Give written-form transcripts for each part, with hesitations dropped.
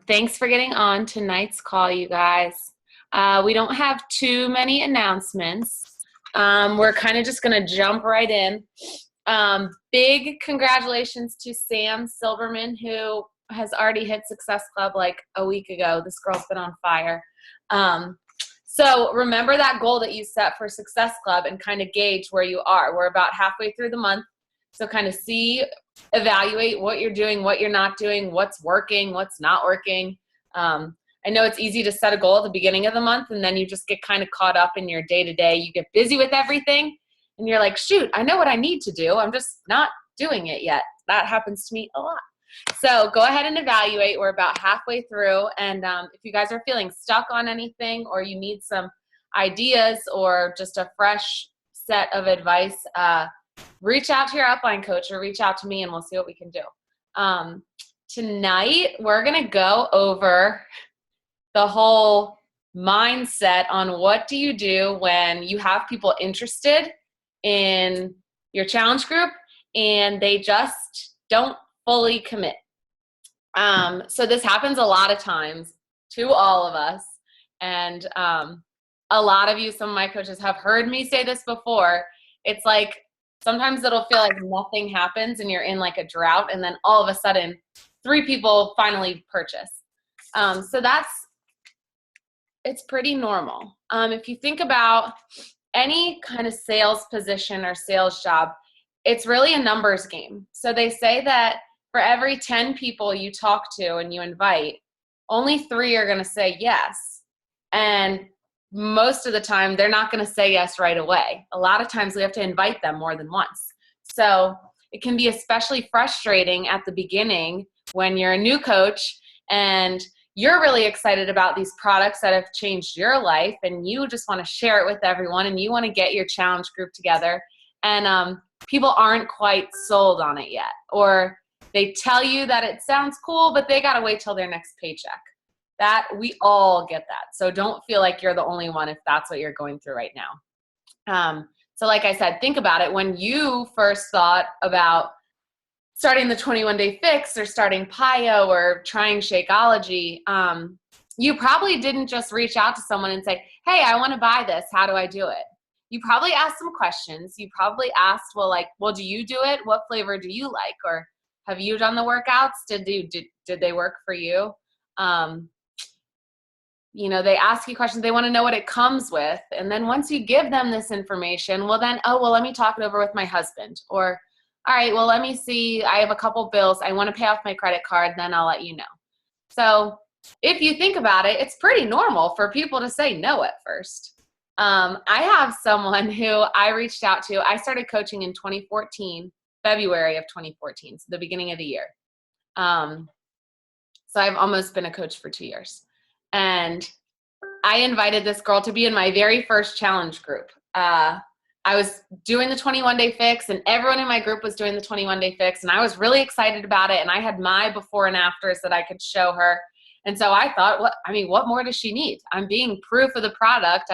Thanks for getting on tonight's call, you guys. We don't have too many announcements. We're kind of just going to jump right in. Big congratulations to Sam Silverman, who has already hit Success Club like a week ago. This girl's been on fire. So remember that goal that you set for Success Club and kind of gauge where you are. We're about halfway through the month. So kind of evaluate what you're doing, what you're not doing, what's working, what's not working. I know it's easy to set a goal at the beginning of the month and then you just get kind of caught up in your day-to-day. You get busy with everything and you're like, shoot, I know what I need to do. I'm just not doing it yet. That happens to me a lot. So go ahead and evaluate. We're about halfway through. And if you guys are feeling stuck on anything or you need some ideas or just a fresh set of advice, reach out to your upline coach or reach out to me and we'll see what we can do. Tonight, we're going to go over the whole mindset on what do you do when you have people interested in your challenge group and they just don't fully commit. So this happens a lot of times to all of us. And a lot of you, some of my coaches have heard me say this before. It's like sometimes it'll feel like nothing happens and you're in like a drought and then all of a sudden 3 people finally purchase. So it's pretty normal. If you think about any kind of sales position or sales job, it's really a numbers game. So they say that for every 10 people you talk to and you invite, only 3 are going to say yes. And most of the time, they're not going to say yes right away. A lot of times we have to invite them more than once. So it can be especially frustrating at the beginning when you're a new coach and you're really excited about these products that have changed your life and you just want to share it with everyone and you want to get your challenge group together and people aren't quite sold on it yet, or they tell you that it sounds cool but they got to wait till their next paycheck. That we all get that. So don't feel like you're the only one if that's what you're going through right now. So like I said, think about it. When you first thought about starting the 21-day fix or starting PIO or trying Shakeology, you probably didn't just reach out to someone and say, hey, I want to buy this. How do I do it? You probably asked some questions. You probably asked, well, do you do it? What flavor do you like? Or have you done the workouts? Did they work for you? They ask you questions. They want to know what it comes with. And then once you give them this information, let me talk it over with my husband. Or, all right, well, let me see. I have a couple bills. I want to pay off my credit card. Then I'll let you know. So if you think about it, it's pretty normal for people to say no at first. I have someone who I reached out to. I started coaching in 2014, February of 2014, so the beginning of the year. So I've almost been a coach for 2 years. And I invited this girl to be in my very first challenge group. I was doing the 21-day fix and everyone in my group was doing the 21-day fix and I was really excited about it and I had my before and afters that I could show her. And so I thought, what more does she need? I'm being proof of the product.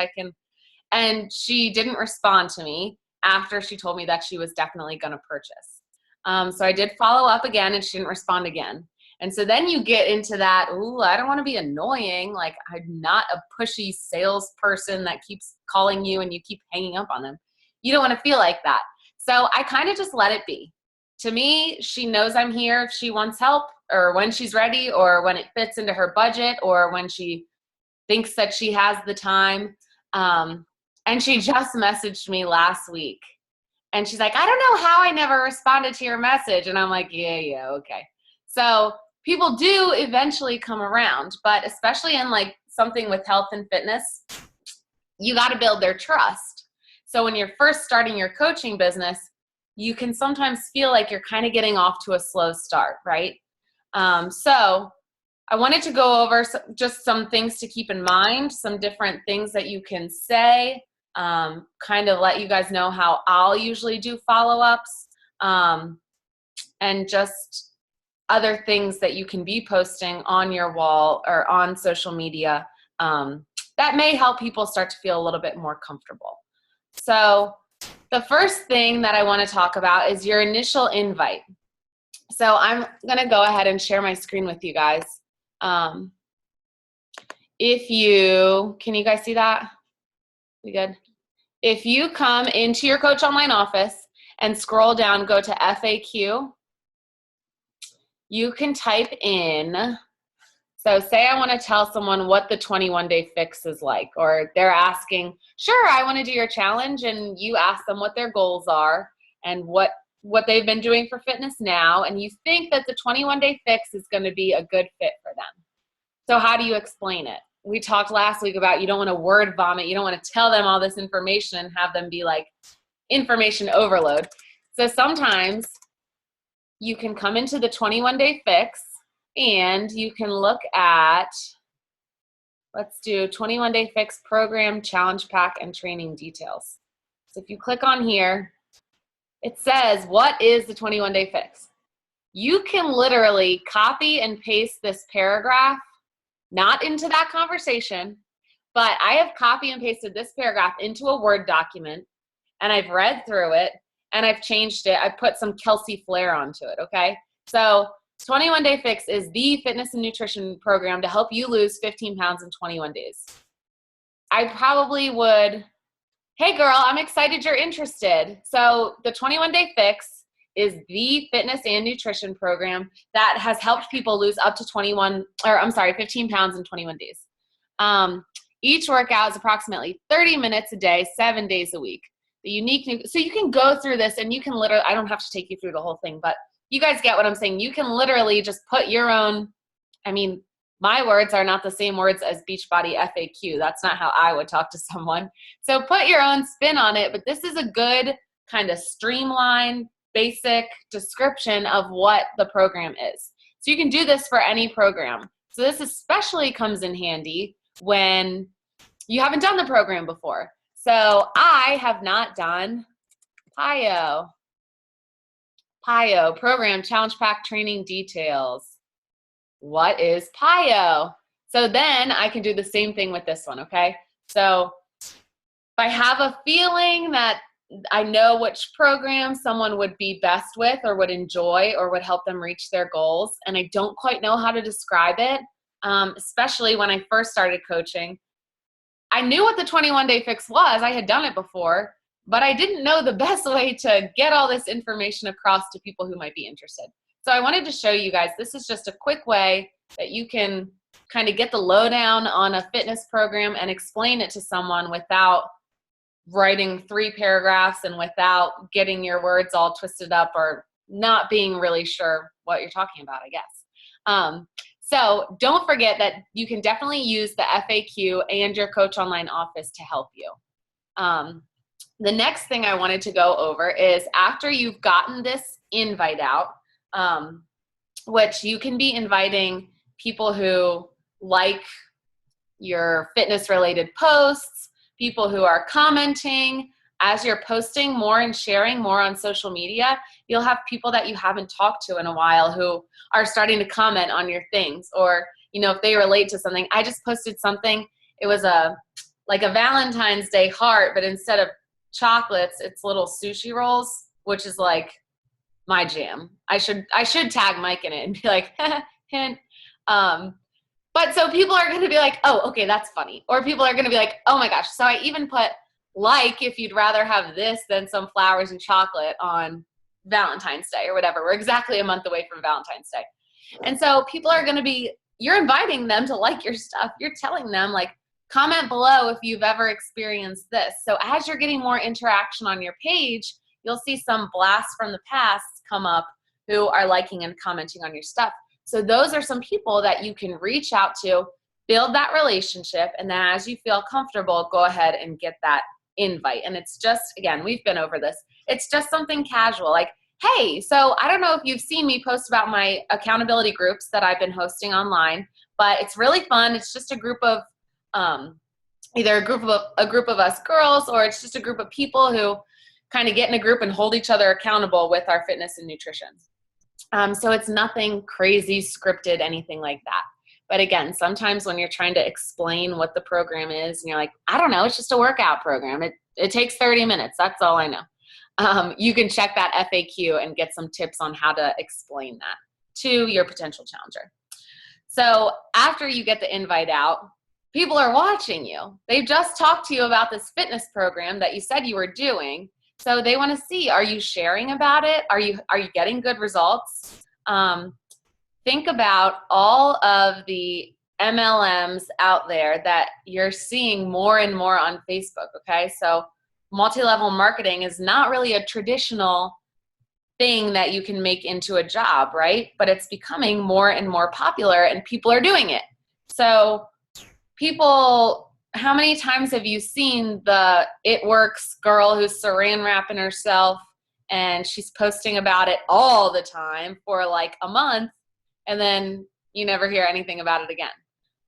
And she didn't respond to me after she told me that she was definitely going to purchase. So I did follow up again and she didn't respond again. And so then you get into that, I don't want to be annoying. Like, I'm not a pushy salesperson that keeps calling you and you keep hanging up on them. You don't want to feel like that. So I kind of just let it be. To me, she knows I'm here if she wants help or when she's ready or when it fits into her budget or when she thinks that she has the time. And she just messaged me last week. And she's like, I don't know how I never responded to your message. And I'm like, yeah, okay. So people do eventually come around, but especially in like something with health and fitness, you got to build their trust. So when you're first starting your coaching business, you can sometimes feel like you're kind of getting off to a slow start, right? So I wanted to go over just some things to keep in mind, some different things that you can say, kind of let you guys know how I'll usually do follow-ups, and just other things that you can be posting on your wall or on social media that may help people start to feel a little bit more comfortable. So the first thing that I want to talk about is your initial invite. So I'm going to go ahead and share my screen with you guys. If you, can you guys see that? We good? If you come into your Coach Online office and scroll down, go to FAQ, you can type in, so say I want to tell someone what the 21-day fix is like, or they're asking, sure, I want to do your challenge, and you ask them what their goals are and what they've been doing for fitness now, and you think that the 21-day fix is going to be a good fit for them. So how do you explain it? We talked last week about you don't want to word vomit. You don't want to tell them all this information and have them be like information overload. So sometimes you can come into the 21-day fix and you can look at, let's do 21-day fix program, challenge pack, and training details. So if you click on here, it says, what is the 21-day fix? You can literally copy and paste this paragraph, not into that conversation, but I have copy and pasted this paragraph into a Word document, and I've read through it, and I've changed it. I put some Kelsey flair onto it, okay? So 21-Day Fix is the fitness and nutrition program to help you lose 15 pounds in 21 days. I probably would, hey girl, I'm excited you're interested. So the 21-Day Fix is the fitness and nutrition program that has helped people lose up to 15 pounds in 21 days. Each workout is approximately 30 minutes a day, 7 days a week. So you can go through this and you can literally, I don't have to take you through the whole thing, but you guys get what I'm saying. You can literally just put your own, I mean, my words are not the same words as Beachbody FAQ. That's not how I would talk to someone. So put your own spin on it, but this is a good kind of streamlined, basic description of what the program is. So you can do this for any program. So this especially comes in handy when you haven't done the program before. So I have not done PiYo program, challenge pack, training details. What is PiYo? So then I can do the same thing with this one, okay? So if I have a feeling that I know which program someone would be best with or would enjoy or would help them reach their goals, and I don't quite know how to describe it, especially when I first started coaching, I knew what the 21-Day Fix was. I had done it before, but I didn't know the best way to get all this information across to people who might be interested. So I wanted to show you guys, this is just a quick way that you can kind of get the lowdown on a fitness program and explain it to someone without writing 3 paragraphs and without getting your words all twisted up or not being really sure what you're talking about, I guess. So don't forget that you can definitely use the FAQ and your Coach Online office to help you. The next thing I wanted to go over is after you've gotten this invite out, which you can be inviting people who like your fitness related posts, people who are commenting. As you're posting more and sharing more on social media, you'll have people that you haven't talked to in a while who are starting to comment on your things, or, you know, if they relate to something. I just posted something, it was like a Valentine's Day heart, but instead of chocolates, it's little sushi rolls, which is like my jam. I should tag Mike in it and be like, hint. But so people are going to be like, oh, okay, that's funny. Or people are going to be like, oh my gosh. So I even put, like, if you'd rather have this than some flowers and chocolate on Valentine's Day or whatever. We're exactly a month away from Valentine's Day. And so people are going to be, you're inviting them to like your stuff. You're telling them, like, comment below if you've ever experienced this. So as you're getting more interaction on your page, you'll see some blasts from the past come up who are liking and commenting on your stuff. So those are some people that you can reach out to, build that relationship, and then as you feel comfortable, go ahead and get that invite. And it's just, again, we've been over this. It's just something casual, like, hey, so I don't know if you've seen me post about my accountability groups that I've been hosting online, but it's really fun. It's just a group of, either a group of us girls, or it's just a group of people who kind of get in a group and hold each other accountable with our fitness and nutrition. So it's nothing crazy scripted, anything like that. But again, sometimes when you're trying to explain what the program is and you're like, I don't know, it's just a workout program. It takes 30 minutes. That's all I know. You can check that FAQ and get some tips on how to explain that to your potential challenger. So after you get the invite out, people are watching you. They've just talked to you about this fitness program that you said you were doing. So they want to see, are you sharing about it? Are you getting good results? Think about all of the MLMs out there that you're seeing more and more on Facebook, okay? So multi-level marketing is not really a traditional thing that you can make into a job, right? But it's becoming more and more popular and people are doing it. So people, how many times have you seen the It Works girl who's saran wrapping herself and she's posting about it all the time for like a month and then you never hear anything about it again?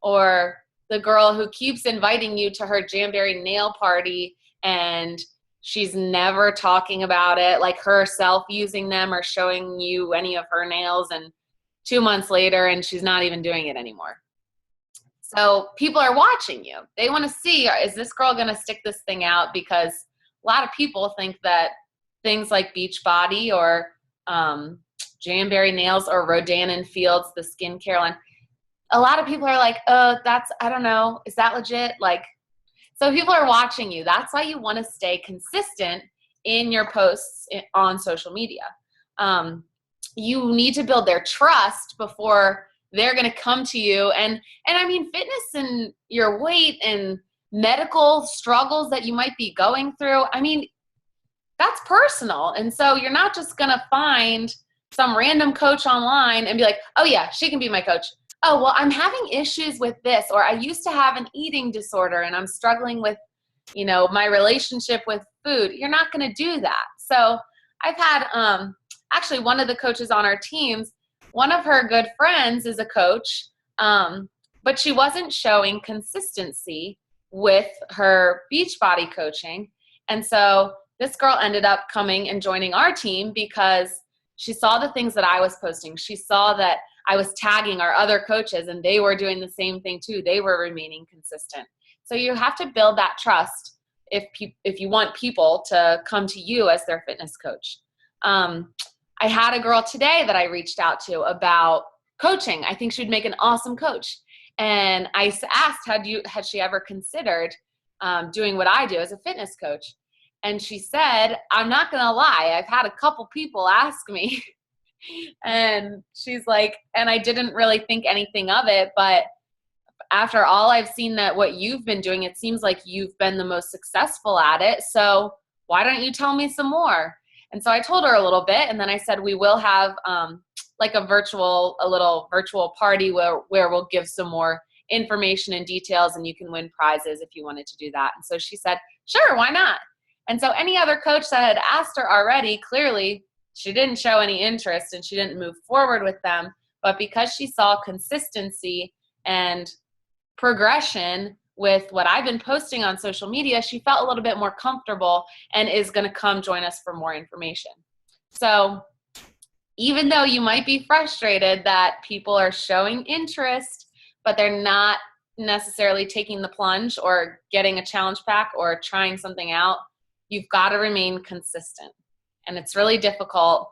Or the girl who keeps inviting you to her Jamberry nail party and she's never talking about it, like herself using them or showing you any of her nails, and 2 months later and she's not even doing it anymore. So people are watching you. They want to see, is this girl going to stick this thing out? Because a lot of people think that things like Beachbody or Jamberry nails or Rodan & Fields, the skincare line, a lot of people are like, that's, I don't know, is that legit? Like, so people are watching you. That's why you want to stay consistent in your posts on social media. You need to build their trust before they're going to come to you. And I mean, fitness and your weight and medical struggles that you might be going through, I mean, that's personal. And so you're not just going to find some random coach online and be like, oh yeah, she can be my coach. Oh, well, I'm having issues with this, or I used to have an eating disorder and I'm struggling with, you know, my relationship with food. You're not going to do that. So I've had, actually one of the coaches on our teams, one of her good friends is a coach, but she wasn't showing consistency with her Beachbody coaching. And so this girl ended up coming and joining our team because she saw the things that I was posting. She saw that I was tagging our other coaches and they were doing the same thing too. They were remaining consistent. So you have to build that trust if you want people to come to you as their fitness coach. I had a girl today that I reached out to about coaching. I think she'd make an awesome coach. And I asked, had she ever considered doing what I do as a fitness coach? And she said, I'm not going to lie, I've had a couple people ask me. And she's like, and I didn't really think anything of it, but after all I've seen that what you've been doing, it seems like you've been the most successful at it. So why don't you tell me some more? And so I told her a little bit, and then I said, we will have like a little virtual party where we'll give some more information and details and you can win prizes if you wanted to do that. And so she said, sure, why not? And so any other coach that had asked her already, clearly she didn't show any interest and she didn't move forward with them. But because she saw consistency and progression with what I've been posting on social media, she felt a little bit more comfortable and is going to come join us for more information. So even though you might be frustrated that people are showing interest, but they're not necessarily taking the plunge or getting a challenge pack or trying something out, you've got to remain consistent. And it's really difficult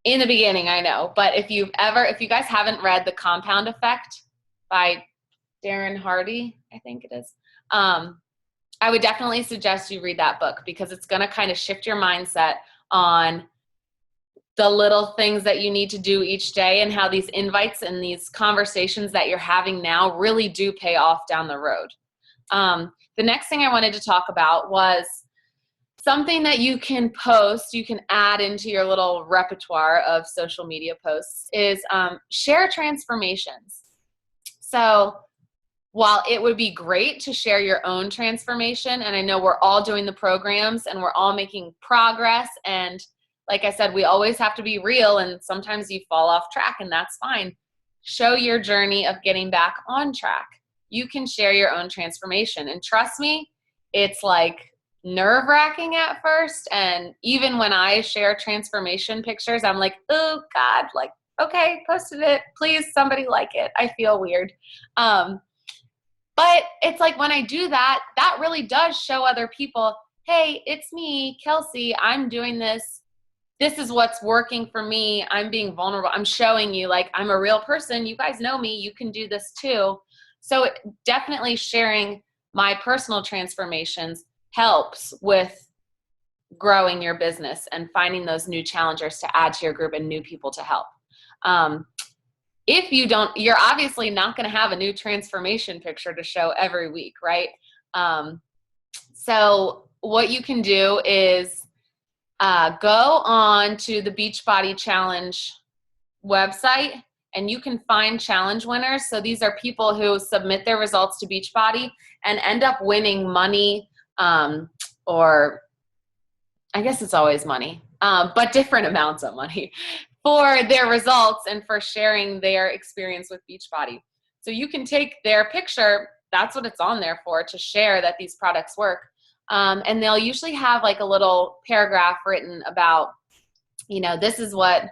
in the beginning, I know. But if you guys haven't read The Compound Effect by Darren Hardy, I think it is, I would definitely suggest you read that book because it's going to kind of shift your mindset on the little things that you need to do each day and how these invites and these conversations that you're having now really do pay off down the road. The next thing I wanted to talk about was something that you can post, you can add into your little repertoire of social media posts is share transformations. So while it would be great to share your own transformation, and I know we're all doing the programs and we're all making progress, and like I said, we always have to be real and sometimes you fall off track and that's fine. Show your journey of getting back on track. You can share your own transformation, and trust me, it's like nerve-wracking at first, and even when I share transformation pictures, I'm like, oh God, like, okay, posted it, please somebody like it, I feel weird. But it's like when I do that, that really does show other people, hey, it's me, Kelsey, I'm doing this this is what's working for me. I'm being vulnerable. I'm showing you like I'm a real person. You guys know me. You can do this too. So definitely sharing my personal transformations helps with growing your business and finding those new challengers to add to your group and new people to help. If you don't, you're obviously not going to have a new transformation picture to show every week, right? So what you can do is go on to the Beachbody Challenge website and you can find challenge winners. So these are people who submit their results to Beachbody and end up winning money, or I guess it's always money, but different amounts of money for their results and for sharing their experience with Beachbody. So you can take their picture, that's what it's on there for, to share that these products work. And they'll usually have like a little paragraph written about, you know, this is what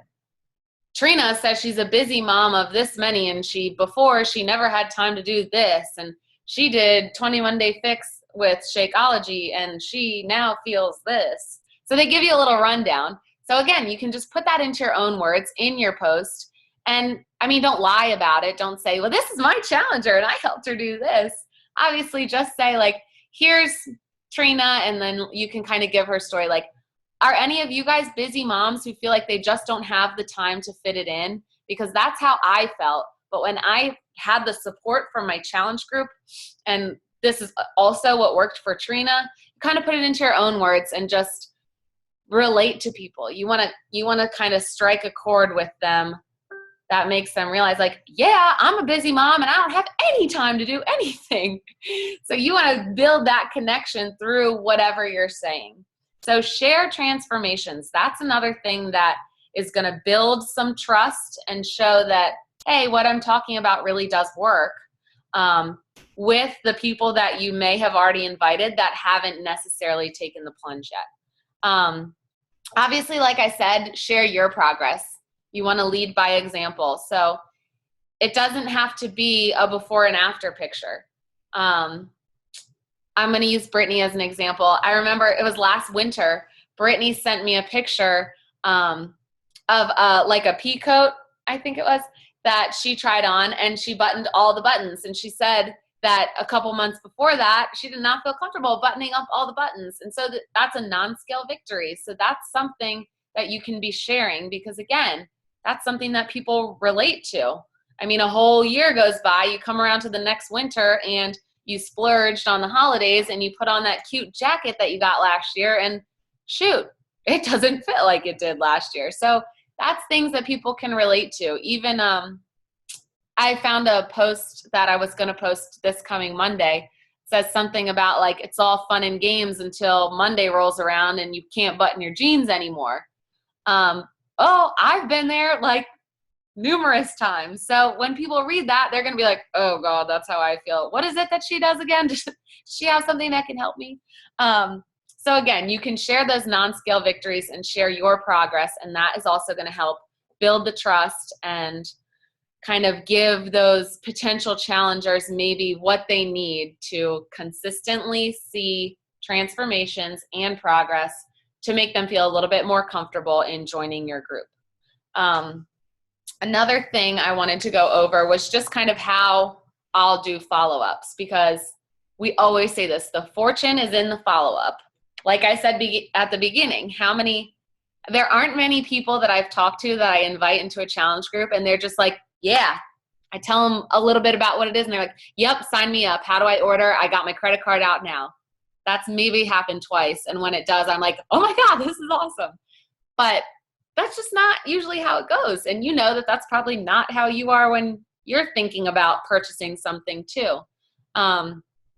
Trina says. She's a busy mom of this many, and before she never had time to do this, and she did 21 Day Fix with Shakeology and she now feels this. So they give you a little rundown. So again, you can just put that into your own words in your post. And I mean, don't lie about it. Don't say, well, this is my challenger and I helped her do this. Obviously just say like, here's Trina, and then you can kind of give her story. Like, are any of you guys busy moms who feel like they just don't have the time to fit it in? Because that's how I felt. But when I had the support from my challenge group, and this is also what worked for Trina, kind of put it into your own words and just relate to people. You want to kind of strike a chord with them that makes them realize like, yeah, I'm a busy mom and I don't have any time to do anything. So you want to build that connection through whatever you're saying. So share transformations. That's another thing that is going to build some trust and show that, hey, what I'm talking about really does work, with the people that you may have already invited that haven't necessarily taken the plunge yet. Obviously, like I said, share your progress. You want to lead by example. So it doesn't have to be a before and after picture. I'm going to use Brittany as an example. I remember it was last winter. Brittany sent me a picture of like a pea coat, I think it was, that she tried on, and she buttoned all the buttons. And she said that a couple months before that, she did not feel comfortable buttoning up all the buttons. And so that's a non-scale victory. So that's something that you can be sharing, because again, that's something that people relate to. I mean, a whole year goes by, you come around to the next winter and you splurged on the holidays and you put on that cute jacket that you got last year, and shoot, it doesn't fit like it did last year. So that's things that people can relate to. Even I found a post that I was going to post this coming Monday. It says something about like, it's all fun and games until Monday rolls around and you can't button your jeans anymore. Oh, I've been there like numerous times. So when people read that, they're going to be like, oh God, that's how I feel. What is it that she does again? Does she have something that can help me? So again, you can share those non-scale victories and share your progress. And that is also going to help build the trust and kind of give those potential challengers maybe what they need to consistently see transformations and progress to make them feel a little bit more comfortable in joining your group. Another thing I wanted to go over was just kind of how I'll do follow-ups, because we always say this, the fortune is in the follow-up. Like I said at the beginning, there aren't many people that I've talked to that I invite into a challenge group and they're just like, yeah, I tell them a little bit about what it is and they're like, yep, sign me up. How do I order? I got my credit card out now. That's maybe happened twice. And when it does, I'm like, oh my God, this is awesome. But that's just not usually how it goes. And you know that that's probably not how you are when you're thinking about purchasing something too.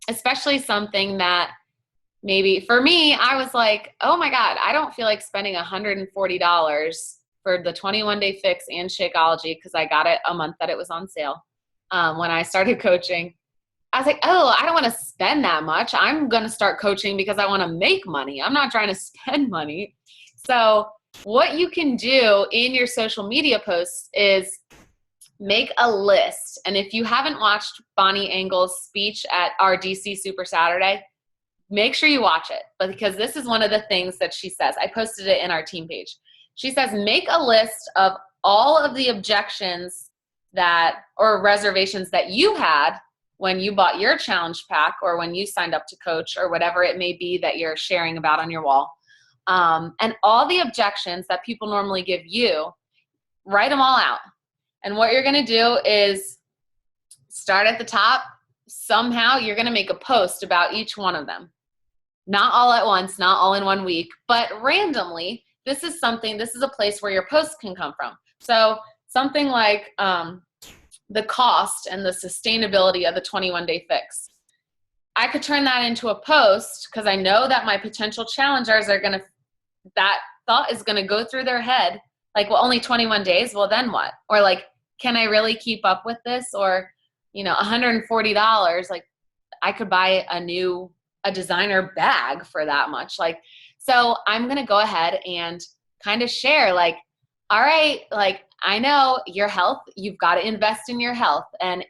Especially something that maybe for me, I was like, oh my God, I don't feel like spending $140 for the 21 Day Fix and Shakeology, because I got it a month that it was on sale when I started coaching. I was like, oh, I don't want to spend that much. I'm going to start coaching because I want to make money. I'm not trying to spend money. So what you can do in your social media posts is make a list. And if you haven't watched Bonnie Engle's speech at our DC Super Saturday, make sure you watch it, because this is one of the things that she says. I posted it in our team page. She says, make a list of all of the objections that, or reservations that you had when you bought your challenge pack or when you signed up to coach or whatever it may be that you're sharing about on your wall. And all the objections that people normally give you, write them all out. And what you're going to do is start at the top. Somehow you're going to make a post about each one of them. Not all at once, not all in 1 week, but randomly. This is a place where your posts can come from. So something like the cost and the sustainability of the 21-day fix. I could turn that into a post because I know that my potential challengers are that thought is going to go through their head. Like, well, only 21 days. Well, then what? Or like, can I really keep up with this? Or, $140, like I could buy a designer bag for that much. Like, so I'm going to go ahead and kind of share like, all right, like I know your health, you've got to invest in your health. And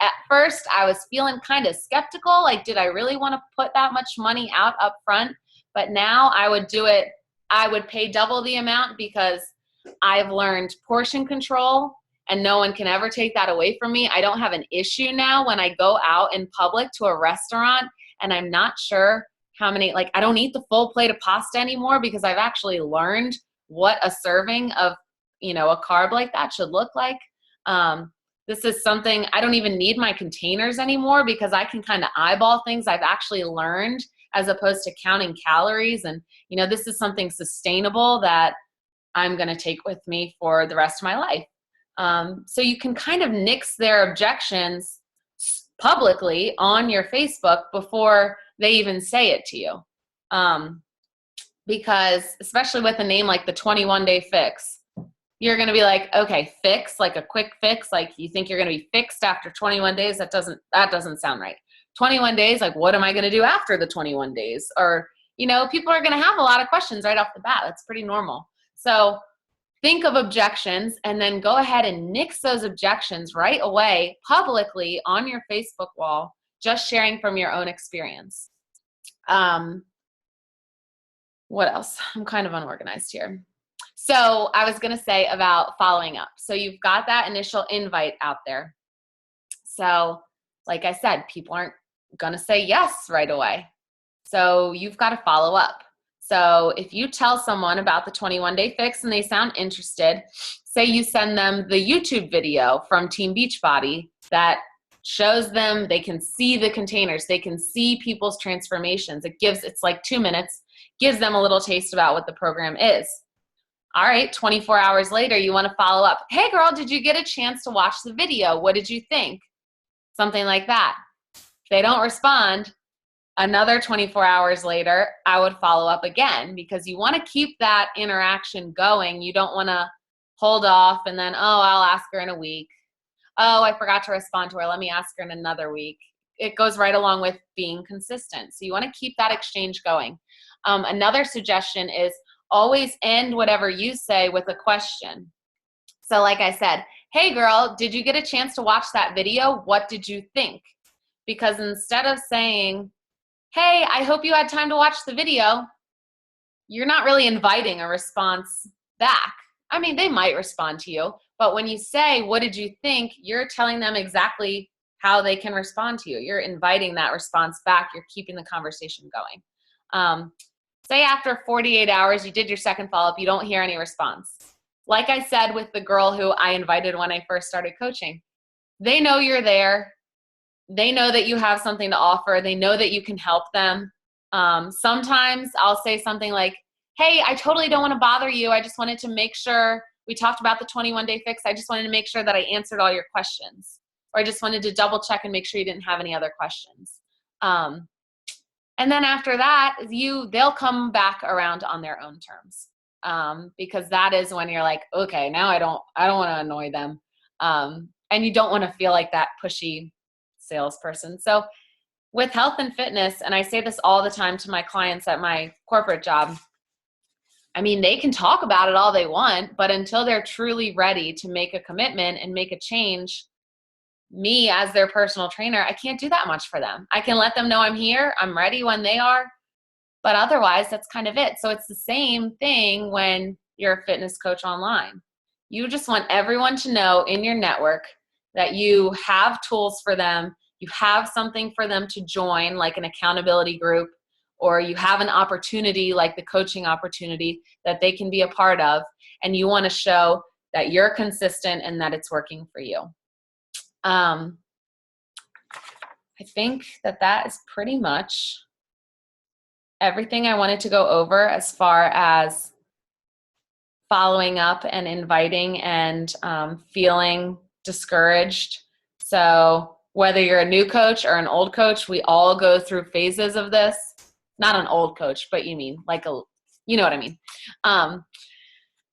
at first I was feeling kind of skeptical. Like, did I really want to put that much money out up front? But now I would do it. I would pay double the amount because I've learned portion control and no one can ever take that away from me. I don't have an issue now when I go out in public to a restaurant and I'm not sure how many, like I don't eat the full plate of pasta anymore because I've actually learned what a serving of, a carb like that should look like. This is something, I don't even need my containers anymore because I can kind of eyeball things I've actually learned as opposed to counting calories. And, this is something sustainable that I'm going to take with me for the rest of my life. So you can kind of nix their objections publicly on your Facebook before they even say it to you. Because especially with a name like the 21-day fix, you're going to be like, okay, fix, like a quick fix. Like you think you're going to be fixed after 21 days. That doesn't sound right. 21 days. Like, what am I going to do after the 21 days? Or, people are going to have a lot of questions right off the bat. That's pretty normal. So think of objections and then go ahead and nix those objections right away publicly on your Facebook wall, just sharing from your own experience. What else? I'm kind of unorganized here. So I was going to say about following up. So you've got that initial invite out there. So like I said, people aren't going to say yes right away. So you've got to follow up. So if you tell someone about the 21-day fix and they sound interested, say you send them the YouTube video from Team Beachbody that shows them, they can see the containers, they can see people's transformations. It's like 2 minutes, gives them a little taste about what the program is. All right, 24 hours later, you want to follow up. Hey girl, did you get a chance to watch the video? What did you think? Something like that. If they don't respond, another 24 hours later, I would follow up again because you want to keep that interaction going. You don't want to hold off and then, oh, I'll ask her in a week. Oh, I forgot to respond to her. Let me ask her in another week. It goes right along with being consistent. So you want to keep that exchange going. Another suggestion is always end whatever you say with a question. So like I said, hey girl, did you get a chance to watch that video? What did you think? Because instead of saying, hey, I hope you had time to watch the video, you're not really inviting a response back. I mean, they might respond to you, but when you say, what did you think? You're telling them exactly how they can respond to you. You're inviting that response back. You're keeping the conversation going. Say after 48 hours, you did your second follow-up, you don't hear any response. Like I said with the girl who I invited when I first started coaching, they know you're there. They know that you have something to offer. They know that you can help them. Sometimes I'll say something like, hey, I totally don't want to bother you. I just wanted to make sure we talked about the 21-day fix. I just wanted to make sure that I answered all your questions. Or I just wanted to double check and make sure you didn't have any other questions. And then after that, they'll come back around on their own terms. Because that is when you're like, okay, now I don't want to annoy them. And you don't want to feel like that pushy salesperson. So with health and fitness, and I say this all the time to my clients at my corporate job, I mean, they can talk about it all they want, but until they're truly ready to make a commitment and make a change, me as their personal trainer, I can't do that much for them. I can let them know I'm here, I'm ready when they are, but otherwise that's kind of it. So it's the same thing when you're a fitness coach online. You just want everyone to know in your network that you have tools for them, you have something for them to join, like an accountability group, or you have an opportunity like the coaching opportunity that they can be a part of, and you want to show that you're consistent and that it's working for you. I think that is pretty much everything I wanted to go over as far as following up and inviting and feeling discouraged. So whether you're a new coach or an old coach, we all go through phases of this. Not an old coach, but you know what I mean.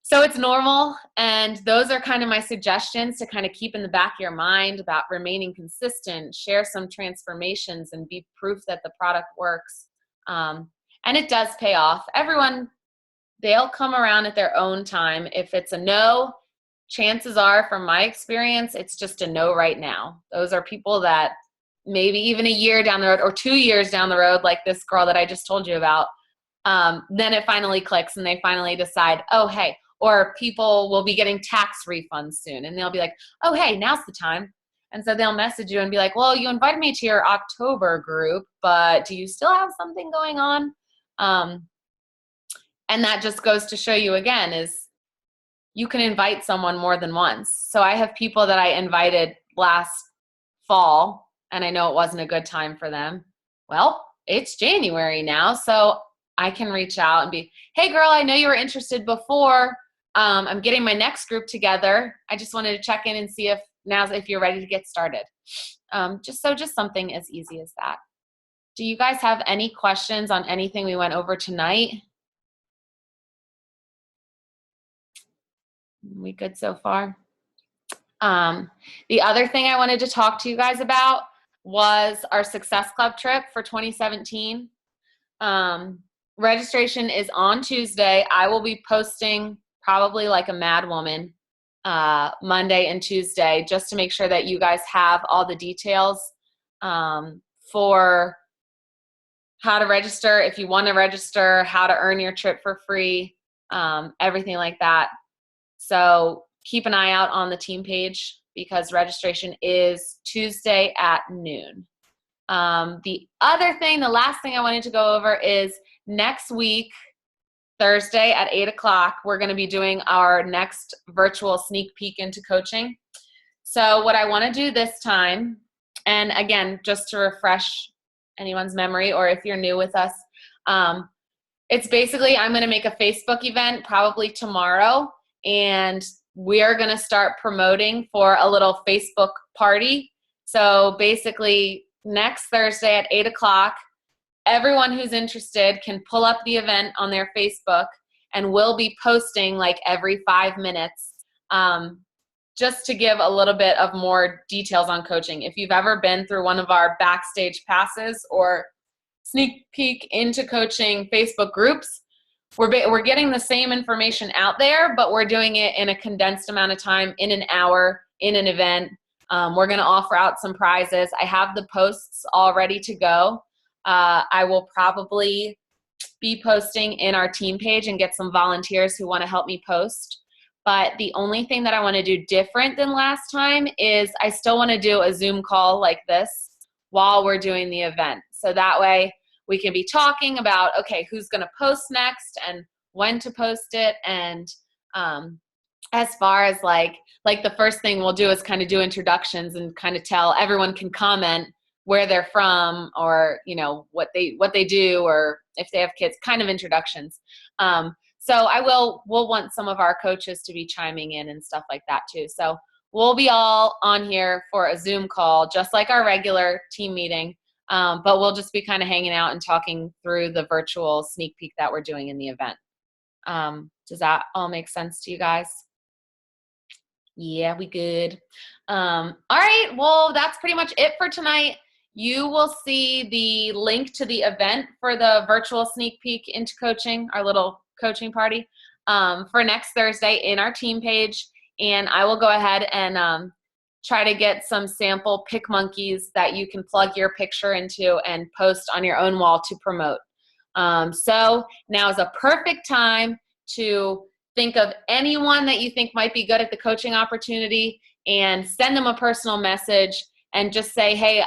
So it's normal, and those are kind of my suggestions to kind of keep in the back of your mind about remaining consistent, share some transformations, and be proof that the product works. And it does pay off. Everyone, they'll come around at their own time. If it's a no, chances are, from my experience, it's just a no right now. Those are people that maybe even a year down the road or 2 years down the road, like this girl that I just told you about, then it finally clicks and they finally decide, oh, hey, or people will be getting tax refunds soon and they'll be like, oh, hey, now's the time. And so they'll message you and be like, well, you invited me to your October group, but do you still have something going on? And that just goes to show you again is you can invite someone more than once. So I have people that I invited last fall and I know it wasn't a good time for them. Well, it's January now, so I can reach out and be, hey girl, I know you were interested before. I'm getting my next group together. I just wanted to check in and see if you're ready to get started. Just something as easy as that. Do you guys have any questions on anything we went over tonight? We good so far? The other thing I wanted to talk to you guys about was our Success Club trip for 2017. Registration is on Tuesday. I will be posting probably like a mad woman Monday and Tuesday just to make sure that you guys have all the details for how to register, if you want to register, how to earn your trip for free, everything like that. So keep an eye out on the team page because registration is Tuesday at noon. The last thing I wanted to go over is next week, Thursday at 8 o'clock, we're going to be doing our next virtual sneak peek into coaching. So what I want to do this time, and again, just to refresh anyone's memory or if you're new with us, it's basically I'm going to make a Facebook event probably tomorrow, and we are going to start promoting for a little Facebook party. So basically next Thursday at 8 o'clock, everyone who's interested can pull up the event on their Facebook, and we'll be posting like every 5 minutes just to give a little bit of more details on coaching. If you've ever been through one of our backstage passes or sneak peek into coaching Facebook groups, we're getting the same information out there, but we're doing it in a condensed amount of time, in an hour, in an event. We're going to offer out some prizes. I have the posts all ready to go. I will probably be posting in our team page and get some volunteers who want to help me post. But the only thing that I want to do different than last time is I still want to do a Zoom call like this while we're doing the event. So that way we can be talking about, okay, who's going to post next and when to post it. And as far as like the first thing we'll do is kind of do introductions and kind of tell everyone can comment where they're from or, you know, what they do or if they have kids, kind of introductions. So we'll want some of our coaches to be chiming in and stuff like that too. So we'll be all on here for a Zoom call, just like our regular team meeting. But we'll just be kind of hanging out and talking through the virtual sneak peek that we're doing in the event. Does that all make sense to you guys? Yeah, we good. All right, well, that's pretty much it for tonight. You will see the link to the event for the virtual sneak peek into coaching, our little coaching party, for next Thursday in our team page. And I will go ahead and try to get some sample PicMonkeys that you can plug your picture into and post on your own wall to promote. So now is a perfect time to think of anyone that you think might be good at the coaching opportunity and send them a personal message and just say, hey,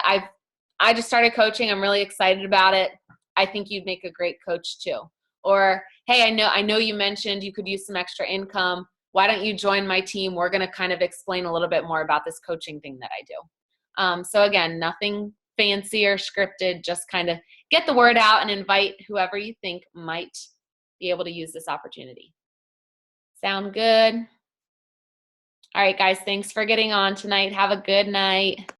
I just started coaching. I'm really excited about it. I think you'd make a great coach too. Or, hey, I know you mentioned you could use some extra income. Why don't you join my team? We're going to kind of explain a little bit more about this coaching thing that I do. So again, nothing fancy or scripted, just kind of get the word out and invite whoever you think might be able to use this opportunity. Sound good? All right, guys, thanks for getting on tonight. Have a good night.